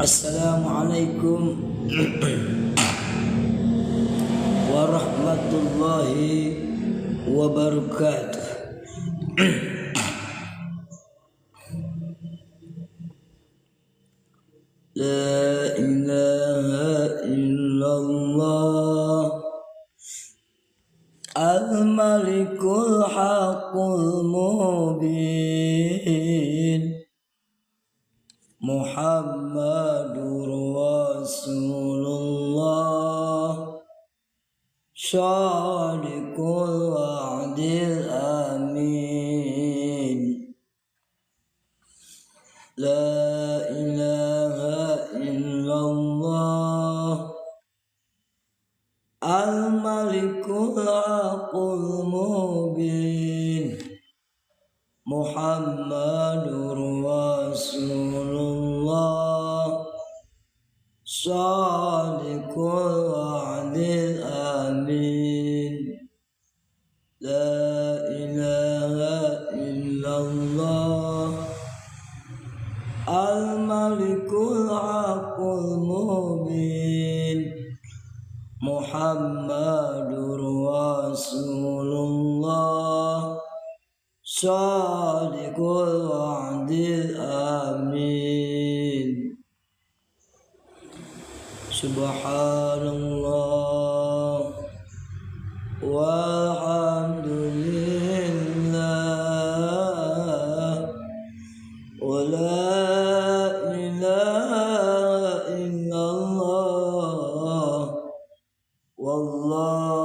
Assalamualaikum warahmatullahi wabarakatuh. La ilaha illallah al-malikul haqqul mubin Muhammadur Rasulullah Shadiqul wa'dil amin. La ilaha illallah al-malikul haqqul mubin Muhammadur Rasulullah Shadiqul wa'dil amin. La ilaha illallah al-malikul haqqul mubin Muhammadur Rasulullah Shadiqul wa'dil amin. Subhanallah walhamdulillah wa la ilaha illallah wallahu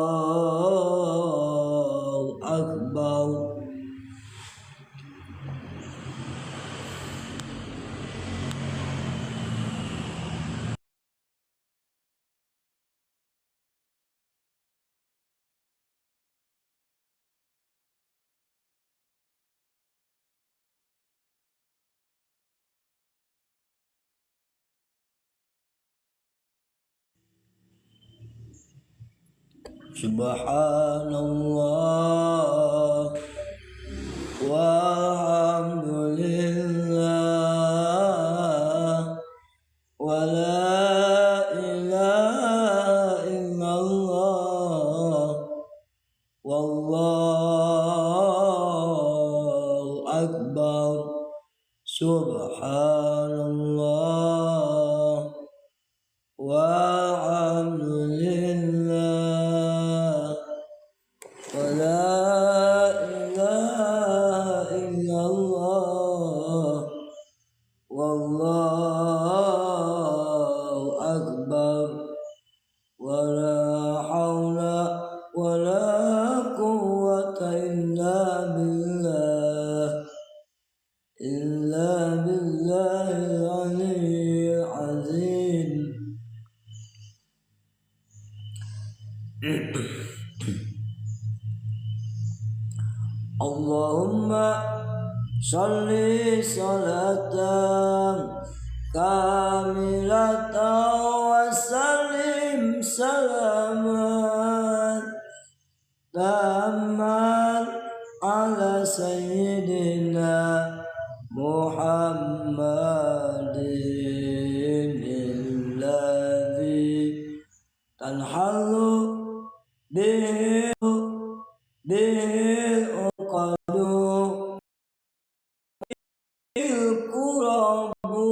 akbar. Subhanallah walhamdulillah wa la ilaha illallah wallahu akbar. Subhanallah walhamdulillah wa la ilaha illallah wallahu akbar. Wa la hawla wa la quwwata illa billahil aliyyil azim. Allahumma sholli sholatan kamilatan wa sallim salaman tamman ala sayyidina Muhammadin alladhi tanhalu bil uqadu bil qurabu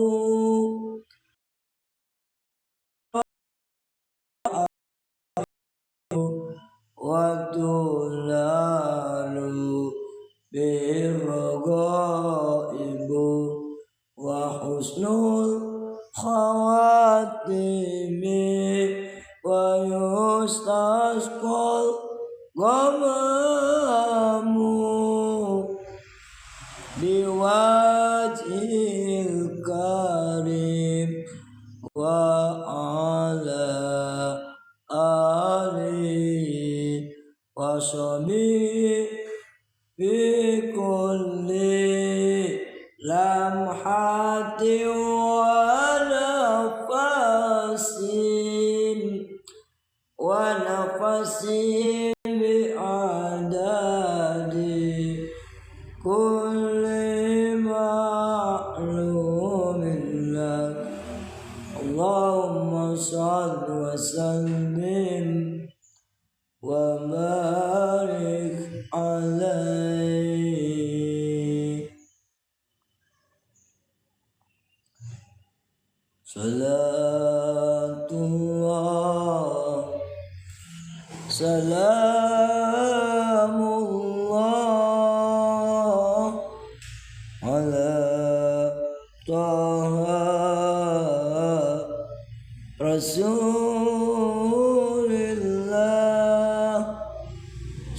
wa tulalu birragaibu wa husnul khawatimi wa yustasqal ghamamu biwajhil karim basami fi kulli lamhati wa nafasin bi adadi kulli ma'lumin lak. Allahumma salli wa sallim wa barik alaihi. Salatullah salamullah ala taha rasulillah.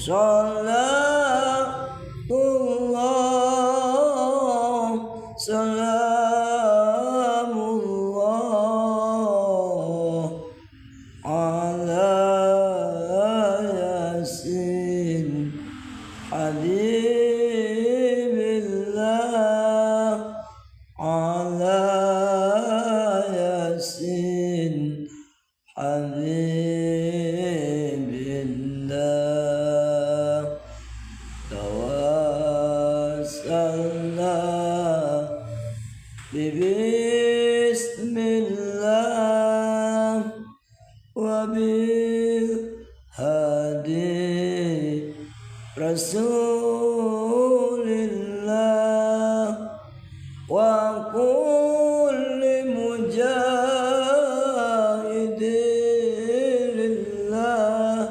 Salatullah salamullah ala yasin habibillah, ala yasin habibillah. Tawassalna bismillah wa bil hadi rasulillah wa kulli mujahidillah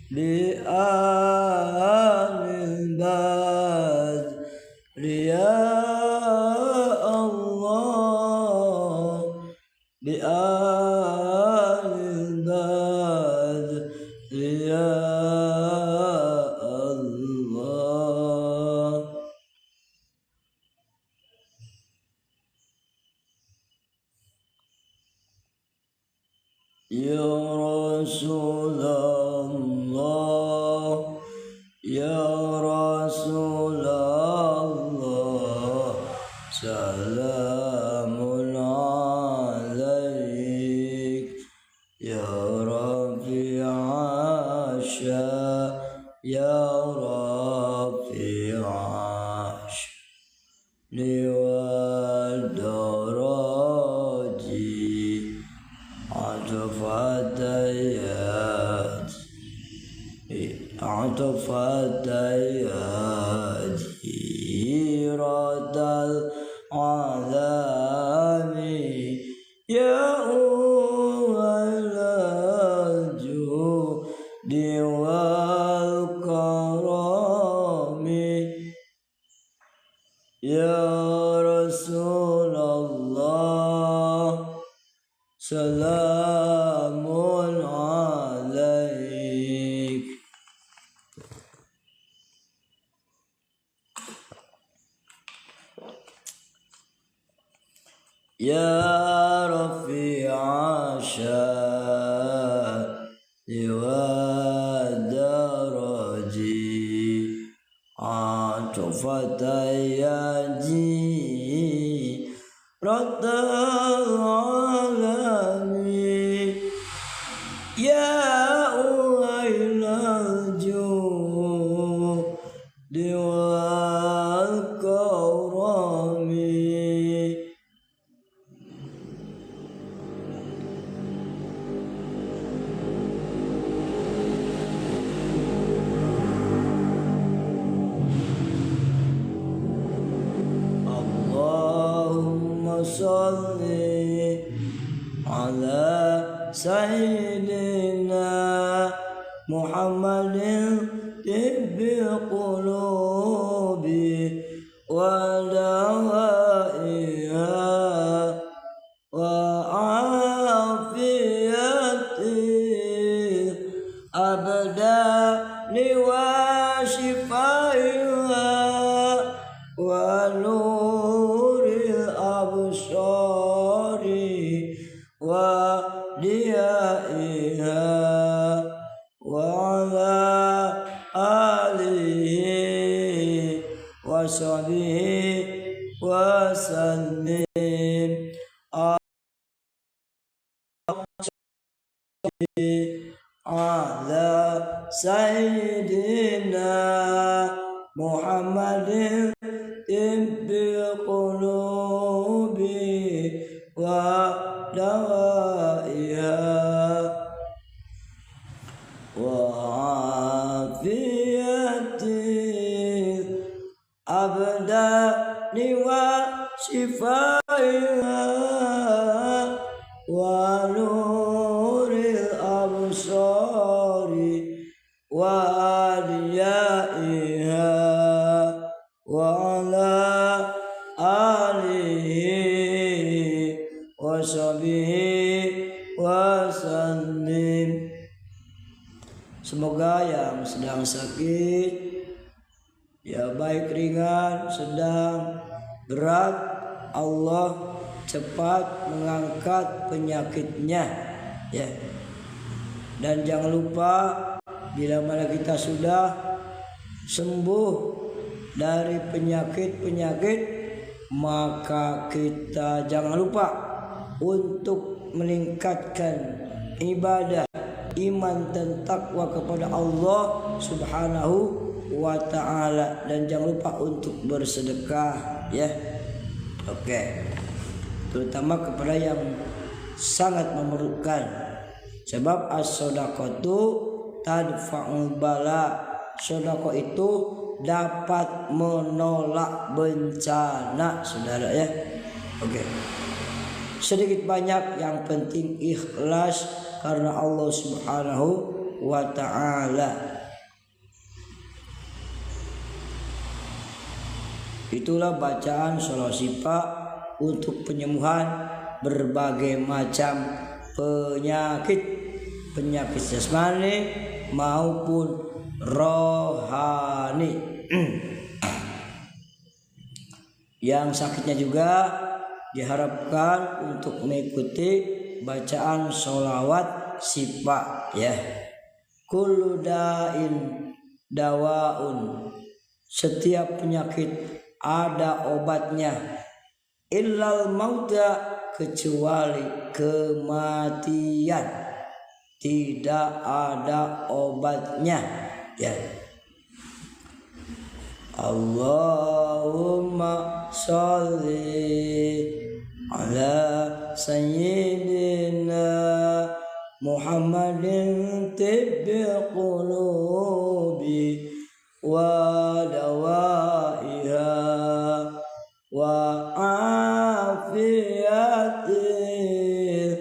bi alil badri ya Allah, bi alil badri ya Allah. Ya Rasulullah, ya Rasulullah, salamun alaik ya Rafi'asya, ya Rafi'asya liwal daraji عطفت يدي رد العالم يا أول الجود والكرم يا رسول الله سلام عليك. Ya Rafi'a sya'li wa daraji atufata yaji raddal alami ya uwailal judi wal karami. Salli ala sayyidina Muhammadin tibbil qulubi wa dawaiha wa afiyati abdani wa shifaiha wa nuril absari wa diyaiha wa ala alihi wa sahbihi wa sallim. Ala sayyidina Muhammadin tibbi qulubi wa dawaiha wa afiyatil abdani wa shifaiha wa nuril absari wa adiyaiha wa ala alihi wa sahbihi wa sallim. Semoga yang sedang sakit, ya baik ringan, sedang, berat, Allah cepat mengangkat penyakitnya, ya. Dan jangan lupa bila mana kita sudah sembuh dari penyakit-penyakit, maka kita jangan lupa untuk meningkatkan ibadah, iman dan takwa kepada Allah Subhanahu wa ta'ala, dan jangan lupa untuk bersedekah, ya. Oke. Terutama kepada yang sangat memerlukan. Sebab as-shadaqatu tadfa'ul bala. Sedekah itu dapat menolak bencana, saudara, ya. Oke. Sedikit banyak yang penting ikhlas karena Allah Subhanahu wa ta'ala. Itulah bacaan sholawat syifa untuk penyembuhan berbagai macam penyakit jasmani maupun rohani. Yang sakitnya juga diharapkan untuk mengikuti bacaan sholawat syifa, ya. Kullu da'in dawaun, setiap penyakit ada obatnya, illal mauta, kecuali kematian, tidak ada obatnya, ya. Allahumma sholli ala sayyidina Muhammadin tibbi qulubi wa dawaiha wa afiyatil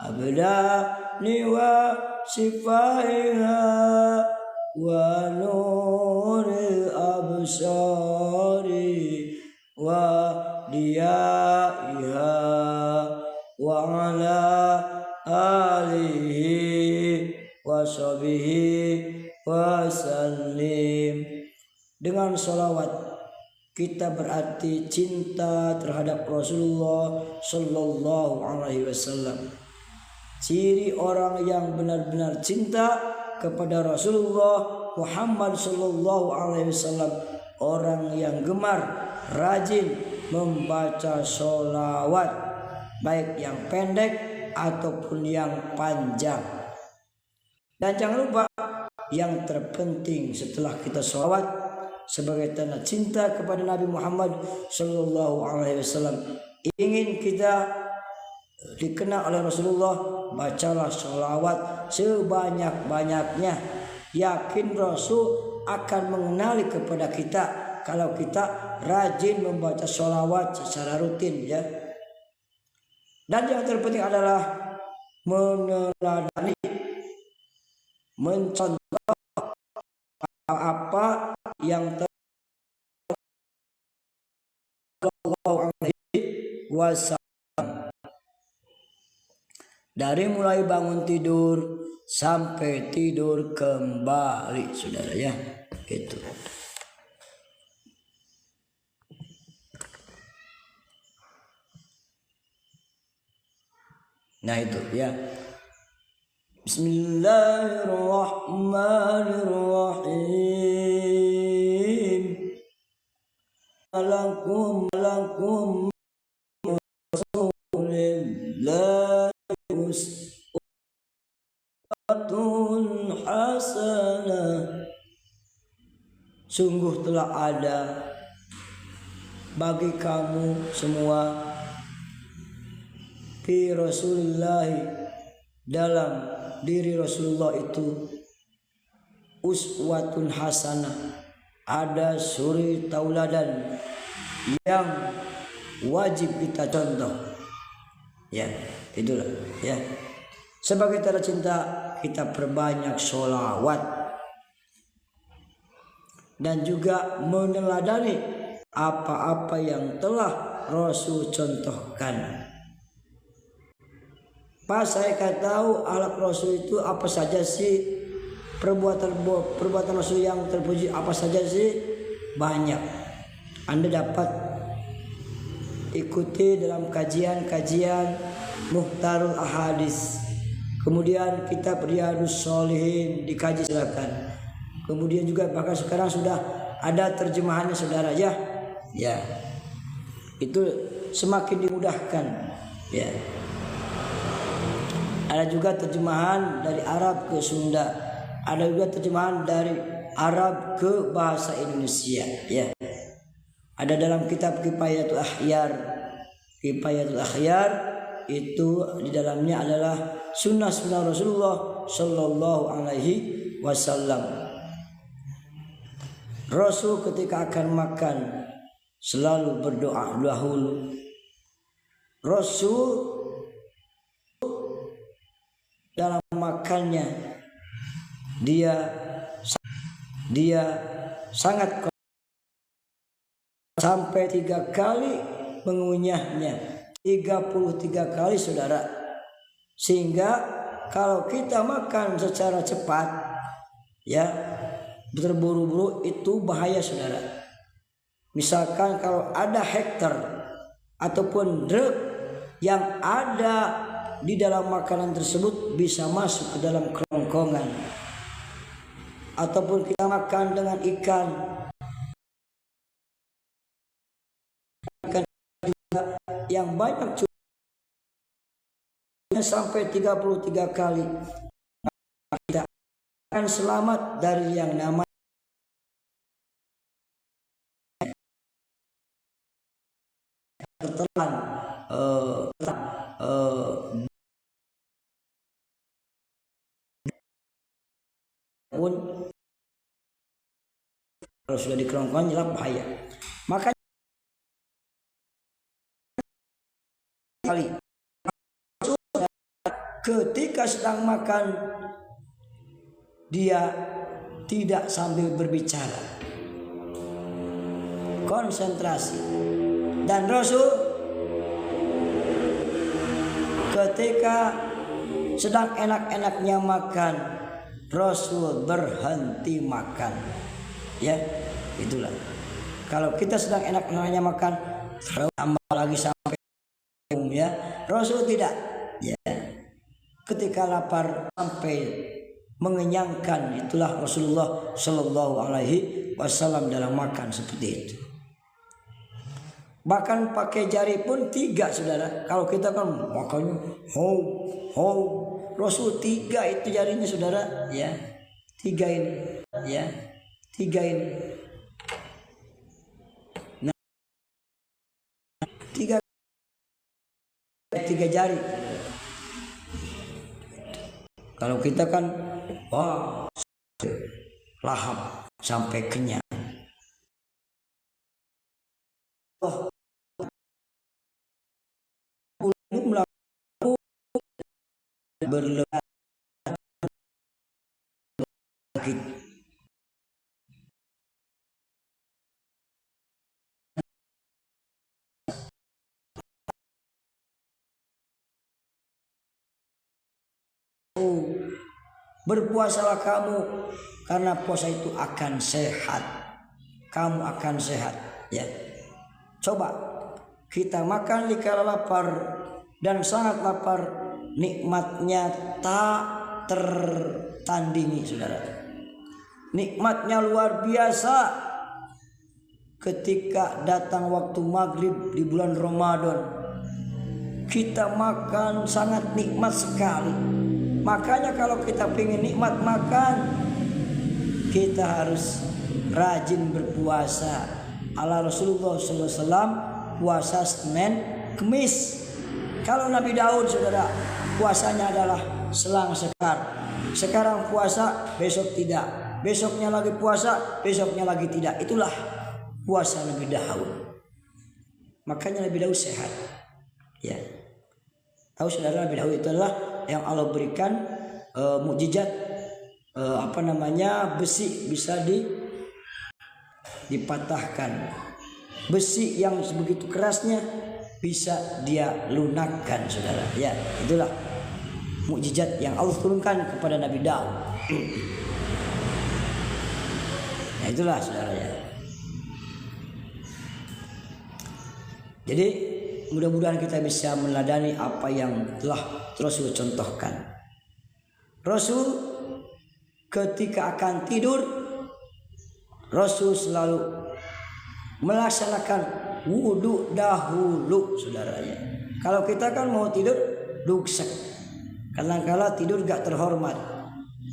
abdani wa shifaiha wa nuril absari wa diyaiha wa ala alihi wa sahbihi wa sallim. Dengan sholawat kita berarti cinta terhadap Rasulullah Sallallahu Alaihi Wasallam. Ciri orang yang benar-benar cinta kepada Rasulullah Muhammad Sallallahu Alaihi Wasallam, orang yang gemar, rajin membaca sholawat, baik yang pendek ataupun yang panjang. Dan jangan lupa yang terpenting setelah kita sholawat sebagai tanda cinta kepada Nabi Muhammad Sallallahu Alaihi Wasallam, ingin kita dikenal oleh Rasulullah, bacalah sholawat sebanyak-banyaknya. Yakin Rasul akan mengenali kepada kita kalau kita rajin membaca sholawat secara rutin, ya. Dan yang terpenting adalah meneladani, mencontoh apa yang Sallallahu Alaihi Wasallam. Dari mulai bangun tidur sampai tidur kembali, saudara, ya. Itu. Nah itu, ya. Bismillahirrahmanirrahim. lakum rasulillahi uswatun hasanah. Sungguh telah ada bagi kamu semua fi Rasulullah, dalam diri Rasulullah itu uswatun hasanah, ada suri tauladan yang wajib kita contoh. Ya, itulah ya. Sebagai tanda cinta kita perbanyak sholawat dan juga meneladani apa-apa yang telah Rasul contohkan. Pas saya tahu akhlak Rasul itu apa saja sih, perbuatan Rasul yang terpuji apa saja sih, banyak. Anda dapat ikuti dalam kajian-kajian Muhtarul Ahadis, kemudian kitab Riyadhus Shalihin dikaji silakan. Kemudian juga bahkan sekarang sudah ada terjemahannya saudara ya. Ya. Itu semakin dimudahkan ya. Ada juga terjemahan dari Arab ke Sunda, ada juga terjemahan dari Arab ke bahasa Indonesia ya. Ada dalam kitab Kifayatul Akhyar. Kifayatul Akhyar itu di dalamnya adalah sunnah-sunnah Rasulullah Shallallahu Alaihi Wasallam. Rasul ketika akan makan selalu berdoa dahulu. Rasul dalam makannya dia sangat sampai 3 kali mengunyahnya, 33 kali saudara. Sehingga kalau kita makan secara cepat ya, terburu-buru itu bahaya saudara. Misalkan kalau ada hektar ataupun drug yang ada di dalam makanan tersebut bisa masuk ke dalam kerongkongan, ataupun kita makan dengan ikan yang banyak sampai 33 kali, kita akan selamat dari yang namanya tertelan kalau sudah di kerongkongan jelas bahaya. Makanya kali ketika sedang makan dia tidak sambil berbicara, konsentrasi. Dan Rasul ketika sedang enak-enaknya makan, Rasul berhenti makan. Ya, itulah. Kalau kita sedang enak-enaknya makan, tambah lagi sampai ya. Rasul tidak. Ya. Ketika lapar sampai mengenyangkan, itulah Rasulullah Shallallahu Alaihi Wasallam dalam makan seperti itu. Bahkan pakai jari pun 3 saudara. Kalau kita kan makannya Rasul 3 itu jarinya saudara ya. 3 ini ya. 3 ini. Nah, 3 jari. Kalau kita kan lahap sampai kenyang. Berlebihan berpuasalah kamu karena puasa itu akan sehat. Kamu akan sehat ya. Coba kita makan dikala lapar dan sangat lapar, nikmatnya tak tertandingi saudara. Nikmatnya luar biasa. ketika datang waktu maghrib di bulan Ramadan, kita makan sangat nikmat sekali. Makanya kalau kita pengen nikmat makan, kita harus rajin berpuasa. Ala Rasulullah SAW puasa Senin Kemis. Kalau Nabi Daud saudara, puasanya adalah selang sekar. Sekarang puasa, besok tidak. Besoknya lagi puasa, besoknya lagi tidak. Itulah puasa Nabi Daud. Makanya Nabi Daud sehat. Ya. Tahu saudara, Nabi Daud itu adalah yang Allah berikan mukjizat besi bisa dipatahkan. Besi yang begitu kerasnya bisa dia lunakkan saudara. Ya, itulah mukjizat yang Allah turunkan kepada Nabi Daud. Nah, itulah saudara ya. Jadi mudah-mudahan kita bisa meneladani apa yang telah Rasul contohkan. Rasul ketika akan tidur, Rasul selalu melaksanakan wudhu dahulu saudaranya. Kalau kita kan mau tidur duksek, kadang-kala tidur gak terhormat.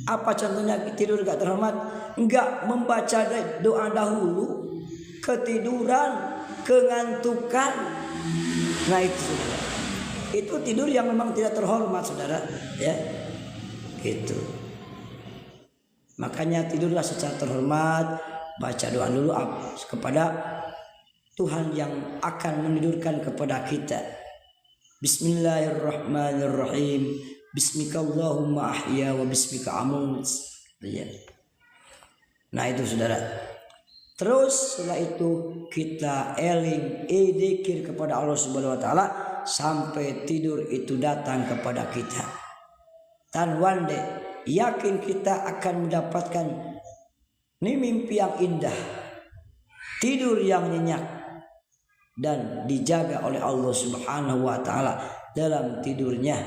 Apa contohnya tidur gak terhormat? Enggak membaca doa dahulu, ketiduran, kengantukan. Nah itu saudara, itu tidur yang memang tidak terhormat saudara ya. Itu makanya tidurlah secara terhormat, baca doa dulu kepada Tuhan yang akan menidurkan kepada kita. Bismillahirrahmanirrahim. Bismikallahumma ahya wa bismika amut. Nah itu saudara. Terus setelah itu kita eling dzikir kepada Allah Subhanahu wa taala sampai tidur itu datang kepada kita. Dan one day yakin kita akan mendapatkan mimpi yang indah, tidur yang nyenyak, dan dijaga oleh Allah Subhanahu wa taala dalam tidurnya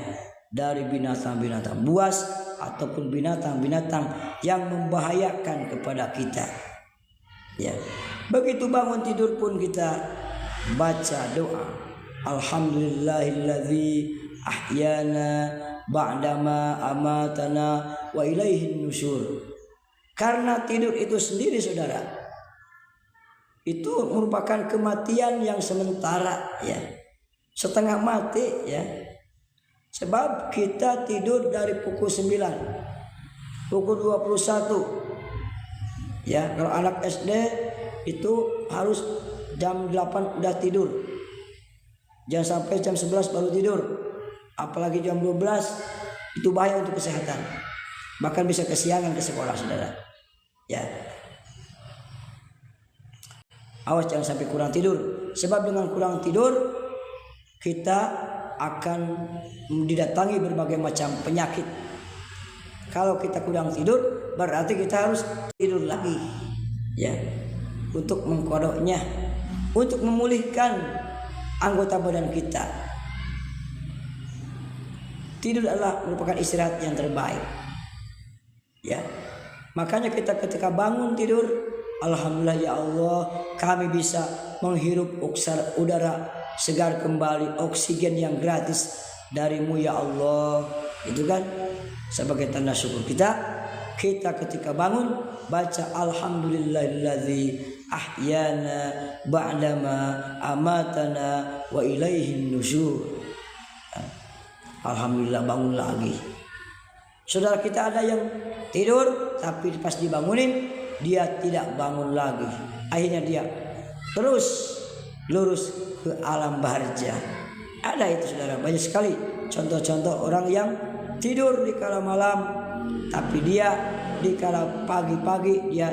dari binatang-binatang buas ataupun binatang-binatang yang membahayakan kepada kita. Ya, begitu bangun tidur pun kita baca doa. Alhamdulillahilladzi ahyana ba'dama amatana wa ilaihin nusyur. Karena tidur itu sendiri saudara, itu merupakan kematian yang sementara ya. Setengah mati ya. Sebab kita tidur dari pukul 9, pukul 21. Ya, kalau anak SD itu harus jam 8 udah tidur. Jangan sampai jam 11 baru tidur. Apalagi jam 12 itu bahaya untuk kesehatan. Bahkan bisa kesiangan ke sekolah saudara. Ya. Awas jangan sampai kurang tidur. Sebab dengan kurang tidur kita akan didatangi berbagai macam penyakit. Kalau kita kurang tidur berarti kita harus tidur lagi ya, untuk mengkodoknya, untuk memulihkan anggota badan kita. Tidur adalah merupakan istirahat yang terbaik ya. Makanya kita ketika bangun tidur, alhamdulillah ya Allah, kami bisa menghirup udara segar kembali, oksigen yang gratis darimu ya Allah. Itu kan sebagai tanda syukur kita ketika bangun baca alhamdulillahilladzi ahyana ba'dama amatana wa ilaihin nusyur. Alhamdulillah bangun lagi. Saudara kita ada yang tidur tapi pas dibangunin dia tidak bangun lagi. Akhirnya dia terus lurus ke alam barzah. Ada itu saudara, banyak sekali contoh-contoh orang yang tidur di kala malam, tapi dia di kala pagi-pagi dia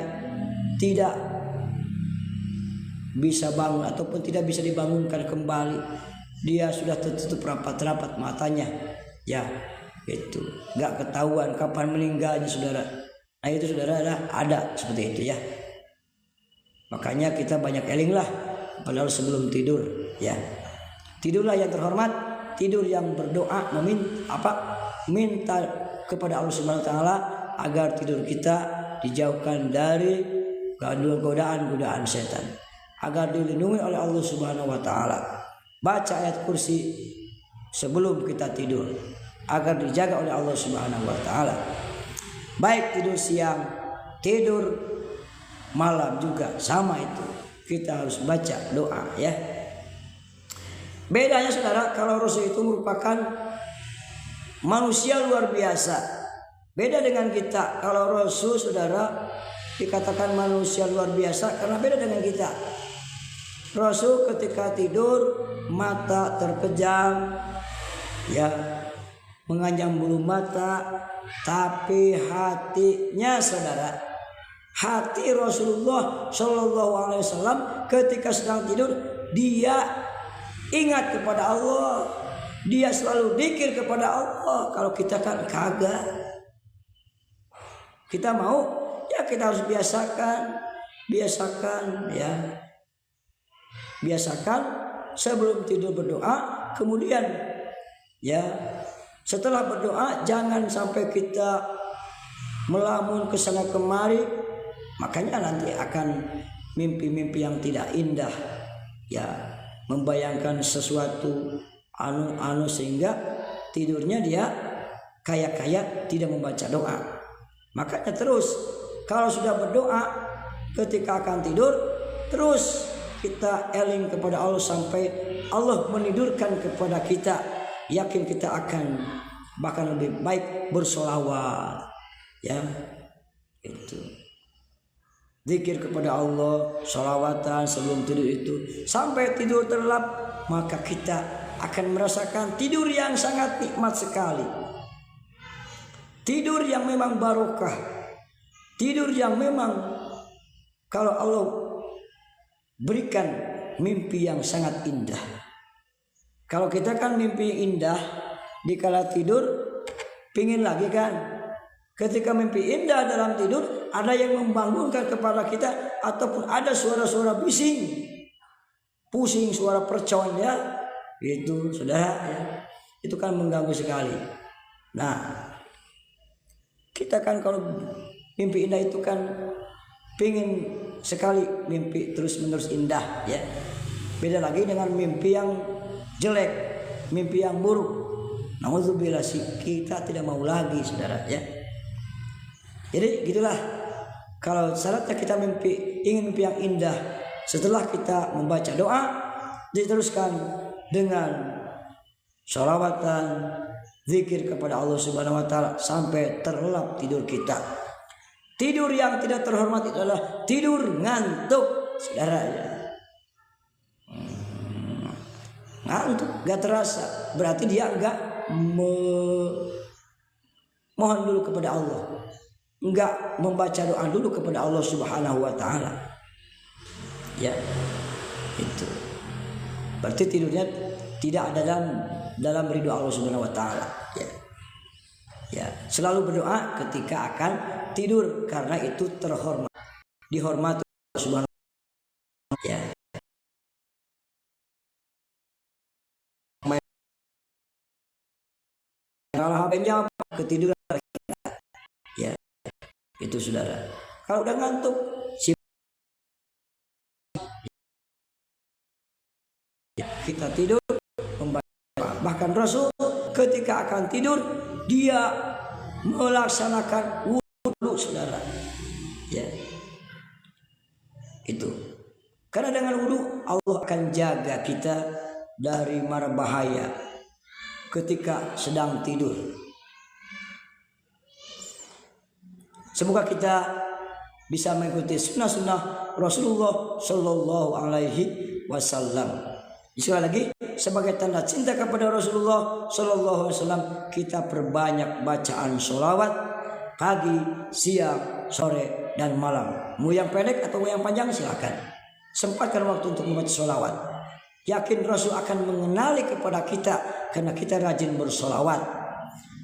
tidak bisa bangun ataupun tidak bisa dibangunkan kembali. Dia sudah tertutup rapat-rapat matanya. Ya, itu nggak ketahuan kapan meninggalnya saudara. Nah itu saudara ada seperti itu ya. Makanya kita banyak elinglah padahal sebelum tidur ya. Tidurlah yang terhormat, tidur yang berdoa, minta kepada Allah Subhanahu wa taala agar tidur kita dijauhkan dari godaan-godaan setan. agar dilindungi oleh Allah Subhanahu wa taala. Baca ayat kursi sebelum kita tidur agar dijaga oleh Allah Subhanahu wa taala. Baik tidur siang, tidur malam juga sama itu. Kita harus baca doa ya. Bedanya saudara, kalau Rasul itu merupakan manusia luar biasa. Beda dengan kita. Kalau Rasul saudara dikatakan manusia luar biasa karena beda dengan kita. Rasul ketika tidur mata terpejam ya, menganjang bulu mata, tapi hatinya saudara, hati Rasulullah Shallallahu Alaihi Wasallam ketika sedang tidur dia ingat kepada Allah, dia selalu dzikir kepada Allah. Kalau kita kan kagak, kita mau ya kita harus biasakan ya, biasakan sebelum tidur berdoa, kemudian ya setelah berdoa jangan sampai kita melamun ke sana kemari, makanya nanti akan mimpi-mimpi yang tidak indah ya, membayangkan sesuatu anu sehingga tidurnya dia kayak tidak membaca doa. Makanya terus kalau sudah berdoa ketika akan tidur terus kita eling kepada Allah sampai Allah menidurkan kepada kita. Yakin kita akan bahkan lebih baik bersolawat ya, itu zikir kepada Allah, sholawatan sebelum tidur itu sampai tidur terlelap, maka kita akan merasakan tidur yang sangat nikmat sekali. Tidur yang memang barokah, tidur yang memang kalau Allah berikan mimpi yang sangat indah. Kalau kita kan mimpi indah di kala tidur pingin lagi kan. Ketika mimpi indah dalam tidur ada yang membangunkan kepada kita ataupun ada suara-suara bising, pusing, suara percon ya, itu saudara ya, itu kan mengganggu sekali. Nah kita kan kalau mimpi indah itu kan pingin sekali mimpi terus-menerus indah ya. Beda lagi dengan mimpi yang jelek, mimpi yang buruk. Nauzubillah, kita tidak mau lagi saudara ya. Jadi gitulah, kalau syaratnya kita ingin mimpi yang indah, setelah kita membaca doa diteruskan dengan sholawatan, zikir kepada Allah Subhanahu wa taala sampai terlelap tidur kita. Tidur yang tidak terhormat itu adalah tidur ngantuk saudara ya. Ngantuk gak terasa, berarti dia enggak mohon dulu kepada Allah, enggak membaca doa dulu kepada Allah Subhanahu wa taala ya. Itu berarti tidurnya tidak ada dalam ridho Allah Subhanahu wa taala ya. Ya, selalu berdoa ketika akan tidur karena itu terhormat, dihormati Allah Subhanahu wa taala ya. Kalau HP-nya ketiduran ya, itu saudara. Kalau udah ngantuk kita tidur membaca. Bahkan Rasul ketika akan tidur dia melaksanakan wudu saudara ya. Itu karena dengan wudu Allah akan jaga kita dari mara bahaya ketika sedang tidur. Semoga kita bisa mengikuti sunnah-sunnah Rasulullah Shallallahu Alaihi Wasallam. Sekali lagi, sebagai tanda cinta kepada Rasulullah Shallallahu Alaihi Wasallam, kita perbanyak bacaan sholawat pagi, siang, sore, dan malam. Mau yang pendek atau mau yang panjang silakan. Sempatkan waktu untuk membaca sholawat. Yakin Rasul akan mengenali kepada kita karena kita rajin bersolawat.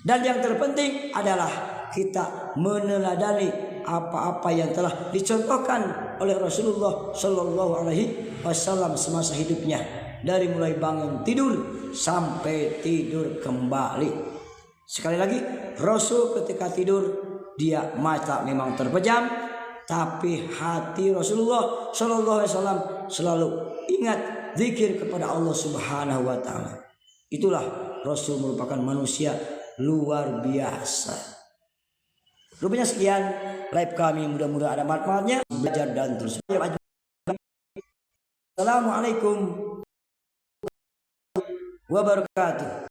Dan yang terpenting adalah kita meneladani apa-apa yang telah dicontohkan oleh Rasulullah Shallallahu Alaihi Wasallam semasa hidupnya, dari mulai bangun tidur sampai tidur kembali. Sekali lagi, Rasul ketika tidur dia mata memang terpejam, tapi hati Rasulullah Shallallahu Alaihi Wasallam selalu ingat zikir kepada Allah Subhanahu Wa Taala. Itulah Rasul merupakan manusia luar biasa. Rupanya sekian live kami, mudah-mudahan ada manfaatnya, belajar dan terus. Assalamualaikum wabarakatuh.